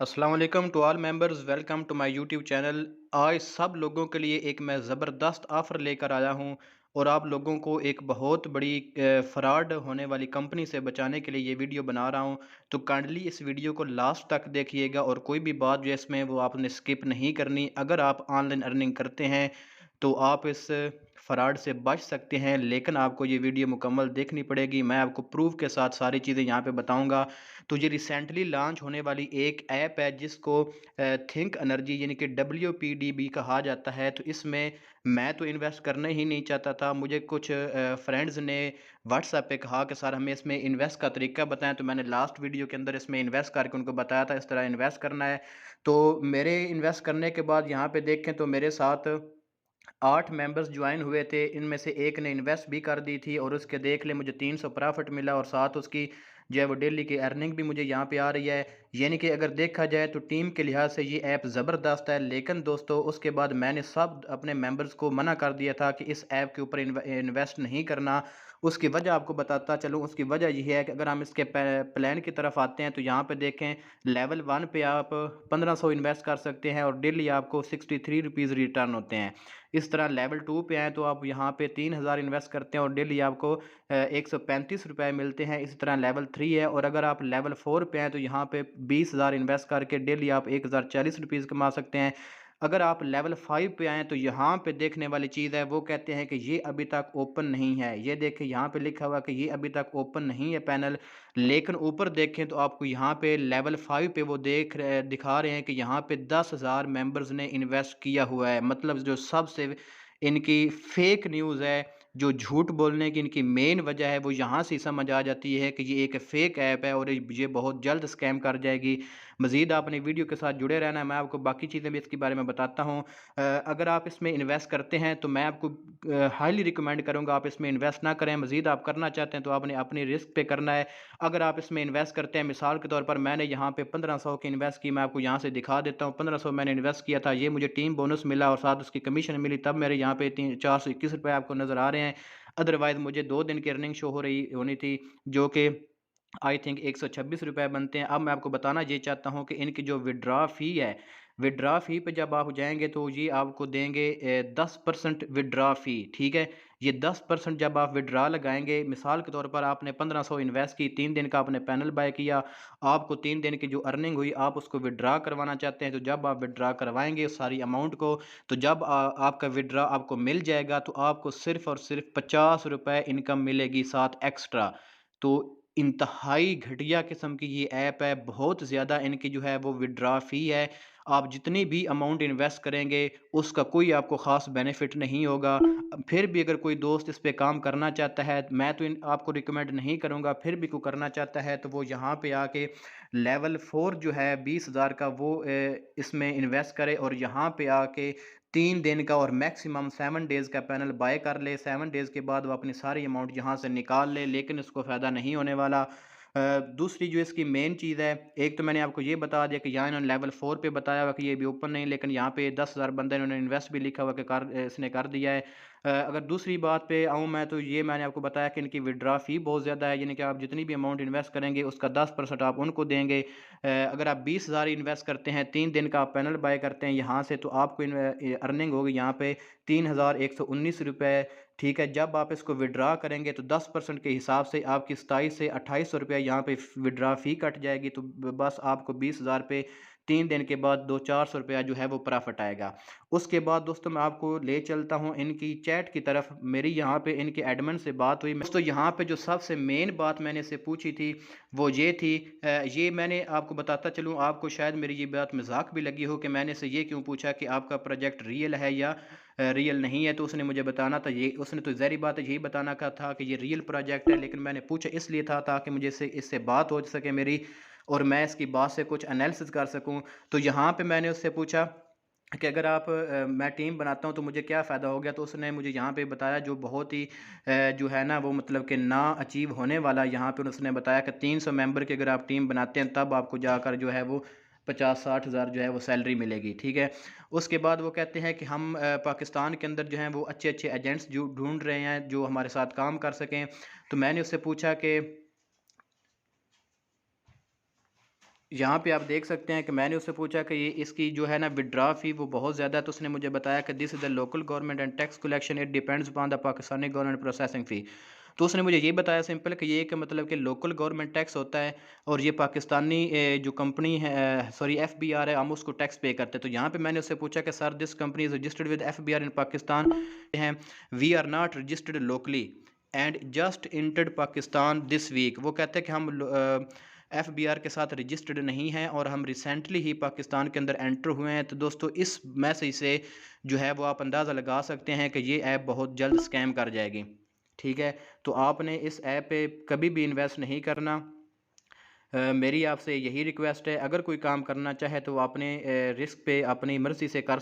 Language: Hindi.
अस्सलाम वालेकुम to all members, welcome to my YouTube channel. आज सब लोगों के लिए एक मैं ज़बरदस्त ऑफ़र लेकर आया हूं और आप लोगों को एक बहुत बड़ी फ्रॉड होने वाली कंपनी से बचाने के लिए ये वीडियो बना रहा हूं। तो काइंडली इस वीडियो को लास्ट तक देखिएगा और कोई भी बात जो है इसमें वो आपने स्किप नहीं करनी। अगर आप ऑनलाइन अर्निंग करते हैं तो आप इस फ्रॉड से बच सकते हैं, लेकिन आपको ये वीडियो मुकम्मल देखनी पड़ेगी। मैं आपको प्रूफ के साथ सारी चीज़ें यहाँ पे बताऊँगा। तो ये रिसेंटली लॉन्च होने वाली एक ऐप है जिसको थिंक एनर्जी यानी कि WPDB कहा जाता है। तो इसमें मैं तो इन्वेस्ट करना ही नहीं चाहता था। मुझे कुछ फ्रेंड्स ने व्हाट्सएप पे कहा कि सर हमें इसमें इन्वेस्ट का तरीका बताएँ, तो मैंने लास्ट वीडियो के अंदर इसमें इन्वेस्ट करके उनको बताया था इस तरह इन्वेस्ट करना है। तो मेरे इन्वेस्ट करने के बाद यहाँ पे देखें तो मेरे साथ 8 मेंबर्स ज्वाइन हुए थे। इनमें से एक ने इन्वेस्ट भी कर दी थी और उसके देख ले मुझे 300 प्रॉफ़िट मिला और साथ उसकी जो है वो डेली की अर्निंग भी मुझे यहाँ पे आ रही है। यानी कि अगर देखा जाए तो टीम के लिहाज से ये ऐप ज़बरदस्त है। लेकिन दोस्तों उसके बाद मैंने सब अपने मेंबर्स को मना कर दिया था कि इस ऐप के ऊपर इन्वेस्ट नहीं करना। उसकी वजह आपको बताता चलूँ, उसकी वजह ये है कि अगर हम इसके प्लान की तरफ आते हैं तो यहाँ पे देखें, लेवल 1 पे आप 1500 इन्वेस्ट कर सकते हैं और डेली आपको 63 रुपीज़ रिटर्न होते हैं। इस तरह लेवल 2 पे आएँ तो आप यहाँ पे 3000 इन्वेस्ट करते हैं और डेली आपको 135 रुपए मिलते हैं। इसी तरह लेवल 3 है और अगर आप लेवल 4 पे आएँ तो यहाँ पे 20,000 इन्वेस्ट करके डेली आप 1040 रुपीज़ कमा सकते हैं। अगर आप लेवल 5 पे आएँ तो यहाँ पे देखने वाली चीज़ है, वो कहते हैं कि ये अभी तक ओपन नहीं है। ये देखिए यहाँ पे लिखा हुआ है कि ये अभी तक ओपन नहीं है पैनल। लेकिन ऊपर देखें तो आपको यहाँ पे लेवल 5 पे वो दिखा रहे हैं कि यहाँ पे 10,000 मेंबर्स ने इन्वेस्ट किया हुआ है। मतलब जो सबसे इनकी फेक न्यूज़ है, जो झूठ बोलने की इनकी मेन वजह है, वो यहाँ से समझ आ जाती है कि ये एक फेक ऐप है और ये बहुत जल्द स्कैम कर जाएगी। मज़ीद आपने वीडियो के साथ जुड़े रहना है, मैं आपको बाकी चीज़ें भी इसके बारे में बताता हूँ। अगर आप इसमें इन्वेस्ट करते हैं तो मैं आपको हाईली रिकमेंड करूँगा आप इसमें इन्वेस्ट ना करें। मज़ीद आप करना चाहते हैं तो आपने अपनी रिस्क पे करना है। अगर आप इसमें इन्वेस्ट करते हैं, मिसाल के तौर पर मैंने यहाँ पे 1500 की इन्वेस्ट की, मैं आपको यहाँ से दिखा देता हूँ। 1500 मैंने इन्वेस्ट किया था, ये मुझे टीम बोनस मिला और साथ उसकी कमीशन मिली, तब मेरे यहाँ पे 421 रुपए आपको नज़र आ रहे हैं। अदरवाइज़ मुझे 2 दिन की अर्निंग शो हो रही होनी थी, जो कि आई थिंक 126 रुपए बनते हैं। अब मैं आपको बताना ये चाहता हूँ कि इनकी जो विथड्रॉ फ़ी है, विथड्रॉ फ़ी पे जब आप जाएँगे तो ये आपको देंगे 10% विथड्रॉ फ़ी, ठीक है? ये 10% जब आप विथड्रॉ लगाएँगे, मिसाल के तौर पर आपने 1500 इन्वेस्ट की, 3 दिन का आपने पैनल बाय किया, आपको 3 दिन की जो अर्निंग हुई, आप उसको विथड्रॉ करवाना चाहते हैं, तो जब आप विथड्रॉ करवाएँगे उस सारी अमाउंट को, तो जब आपका विथड्रॉ आपको मिल जाएगा, तो आपको सिर्फ़ और सिर्फ़ ₹50 इनकम मिलेगी साथ एक्स्ट्रा। तो इंतहाई घटिया किस्म की ये ऐप है, बहुत ज़्यादा इनकी जो है वो विथड्रॉ फ़ी है। आप जितनी भी अमाउंट इन्वेस्ट करेंगे, उसका कोई आपको ख़ास बेनिफिट नहीं होगा। फिर भी अगर कोई दोस्त इस पे काम करना चाहता है, मैं तो इन आपको रिकमेंड नहीं करूँगा, फिर भी कोई करना चाहता है तो वो यहाँ पे आके लेवल 4 जो है 20,000 का वो इसमें इन्वेस्ट करे और यहाँ पे आके 3 दिन का और मैक्सिमम 7 डेज़ का पैनल बाय कर ले। 7 डेज़ के बाद वो अपनी सारी अमाउंट यहाँ से निकाल ले, लेकिन इसको फ़ायदा नहीं होने वाला। दूसरी जो इसकी मेन चीज़ है, एक तो मैंने आपको ये बता दिया कि यहाँ इन्होंने लेवल 4 पे बताया हुआ कि ये भी ओपन नहीं, लेकिन यहाँ पे 10,000 बंदे इन्होंने इन्वेस्ट भी लिखा हुआ कि इसने कर दिया है। अगर दूसरी बात पे आऊँ मैं, तो ये मैंने आपको बताया कि इनकी विथड्रॉ फ़ी बहुत ज़्यादा है, यानी कि आप जितनी भी अमाउंट इन्वेस्ट करेंगे उसका 10% आप उनको देंगे। अगर आप 20,000 इन्वेस्ट करते हैं, 3 दिन का आप पैनल बाय करते हैं यहाँ से, तो आपको अर्निंग होगी यहाँ पे 3,119 रुपए, ठीक है? जब आप इसको विथड्रॉ करेंगे तो 10% के हिसाब से आपकी 27 से 2800 रुपया यहाँ पे विथड्रॉ फ़ी कट जाएगी, तो बस आपको 20,000 पे 3 दिन के बाद 200-400 रुपया जो है वो प्रॉफ़िट आएगा। उसके बाद दोस्तों मैं आपको ले चलता हूँ इनकी चैट की तरफ। मेरी यहाँ पे इनके एडमिन से बात हुई। दोस्तों यहाँ पे जो सबसे मेन बात मैंने इससे पूछी थी, वो ये थी, ये मैंने आपको बताता चलूँ, आपको शायद मेरी ये बात मज़ाक भी लगी हो कि मैंने इससे ये क्यों पूछा कि आपका प्रोजेक्ट रियल है या रियल नहीं है, तो उसने मुझे बताना था, ये उसने तो ज़ाहिर बात है यही बताना का था कि ये रियल प्रोजेक्ट है, लेकिन मैंने पूछा इसलिए था ताकि मुझे इससे इससे बात हो सके मेरी और मैं इसकी बात से कुछ एनालिसिस कर सकूं। तो यहाँ पे मैंने उससे पूछा कि अगर आप मैं टीम बनाता हूँ तो मुझे क्या फ़ायदा हो गया, तो उसने मुझे यहाँ पे बताया जो बहुत ही जो है ना वो मतलब कि ना अचीव होने वाला, यहाँ पे उसने बताया कि 300 मेंबर की अगर आप टीम बनाते हैं तब आपको जाकर जो है वो 50-60 हज़ार जो है वो सैलरी मिलेगी, ठीक है? उसके बाद वो कहते हैं कि हम पाकिस्तान के अंदर जो हैं वो अच्छे-अच्छे एजेंट्स जो ढूँढ रहे हैं जो हमारे साथ काम कर सकें। तो मैंने उससे पूछा कि यहाँ पे आप देख सकते हैं कि मैंने उससे पूछा कि ये इसकी जो है ना विड्रा फ़ी वो बहुत ज़्यादा है, तो उसने मुझे बताया कि this is the local government and tax collection, it depends upon the Pakistani government processing fee. तो उसने मुझे ये बताया सिंपल कि ये कि मतलब कि लोकल गवर्नमेंट टैक्स होता है और ये पाकिस्तानी जो कंपनी है, सॉरी एफबीआर है, हम उसको टैक्स पे करते हैं। तो यहाँ पे मैंने उससे पूछा कि sir this company is registered with FBR in Pakistan हैं, we are not registered locally and just entered Pakistan this week. वो कहते हैं कि हम एफबीआर के साथ रजिस्टर्ड नहीं हैं और हम रिसेंटली ही पाकिस्तान के अंदर एंटर हुए हैं। तो दोस्तों इस मैसेज से जो है वो आप अंदाज़ा लगा सकते हैं कि ये ऐप बहुत जल्द स्कैम कर जाएगी। ठीक है, तो आपने इस ऐप पे कभी भी इन्वेस्ट नहीं करना। मेरी आपसे यही रिक्वेस्ट है, अगर कोई काम करना चाहे तो वो अपने रिस्क पे अपनी मर्ज़ी से कर